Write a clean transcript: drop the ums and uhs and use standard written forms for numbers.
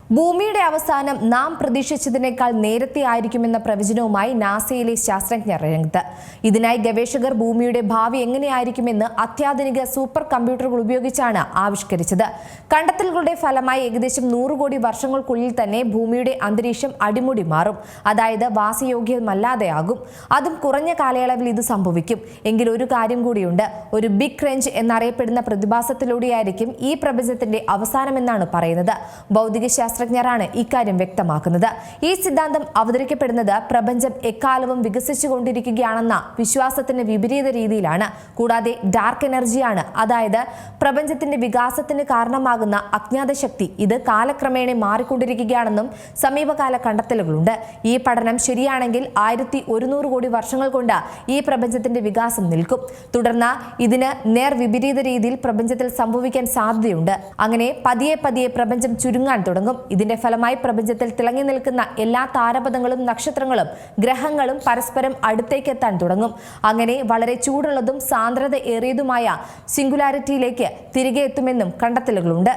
ഭൂമിയുടെ അവസാനം നാം പ്രതീക്ഷിച്ചതിനേക്കാൾ നേരത്തെ ആയിരിക്കുമെന്ന പ്രവചനവുമായി നാസയിലെ ശാസ്ത്രജ്ഞർ രംഗത്ത്. ഇതിനായി ഗവേഷകർ ഭൂമിയുടെ ഭാവി എങ്ങനെയായിരിക്കുമെന്ന് അത്യാധുനിക സൂപ്പർ കമ്പ്യൂട്ടറുകൾ ഉപയോഗിച്ചാണ് ആവിഷ്കരിച്ചത്. കണ്ടെത്തലുകളുടെ ഫലമായി ഏകദേശം 100 കോടി വർഷങ്ങൾക്കുള്ളിൽ തന്നെ ഭൂമിയുടെ അന്തരീക്ഷം അടിമുടി മാറും. അതായത് വാസയോഗ്യമല്ലാതെയാകും. അതും കുറഞ്ഞ കാലയളവിൽ ഇത് സംഭവിക്കും. എങ്കിൽ ഒരു കാര്യം കൂടിയുണ്ട്. ഒരു ബിഗ് ക്രഞ്ച് എന്നറിയപ്പെടുന്ന പ്രതിഭാസത്തിലൂടെയായിരിക്കും ഈ പ്രപഞ്ചത്തിന്റെ അവസാനമെന്നാണ് പറയുന്നത്. ഭൗതിക ശാസ്ത്രജ്ഞരാണ് ഇക്കാര്യം വ്യക്തമാക്കുന്നത്. ഈ സിദ്ധാന്തം അവതരിക്കപ്പെടുന്നത് പ്രപഞ്ചം എക്കാലവും വികസിച്ചുകൊണ്ടിരിക്കുകയാണെന്ന വിശ്വാസത്തിന് വിപരീത രീതിയിലാണ്. കൂടാതെ ഡാർക്ക് എനർജിയാണ്, അതായത് പ്രപഞ്ചത്തിന്റെ വികാസത്തിന് കാരണമാകുന്ന അജ്ഞാത ശക്തി, ഇത് കാലക്രമേണ മാറിക്കൊണ്ടിരിക്കുകയാണെന്നും സമീപകാല കണ്ടെത്തലുകളുണ്ട്. ഈ പഠനം ശരിയാണെങ്കിൽ 1100 കോടി വർഷങ്ങൾ കൊണ്ട് ഈ പ്രപഞ്ചത്തിന്റെ വികാസം നിൽക്കും. തുടർന്ന് ഇതിന് നേർ വിപരീത രീതിയിൽ പ്രപഞ്ചത്തിൽ സംഭവിക്കാൻ സാധ്യതയുണ്ട്. അങ്ങനെ പതിയെ പതിയെ പ്രപഞ്ചം ചുരുങ്ങാൻ തുടങ്ങും. ഇതിന്റെ ഫലമായി പ്രപഞ്ചത്തിൽ തിളങ്ങി നിൽക്കുന്ന എല്ലാ താരപഥങ്ങളും നക്ഷത്രങ്ങളും ഗ്രഹങ്ങളും പരസ്പരം അടുത്തേക്കെത്താൻ തുടങ്ങും. അങ്ങനെ വളരെ ചൂടുള്ളതും സാന്ദ്രത ഏറിയതുമായ സിംഗുലാരിറ്റിയിലേക്ക് തിരികെ എത്തുമെന്നും കണ്ടെത്തലുകളുണ്ട്.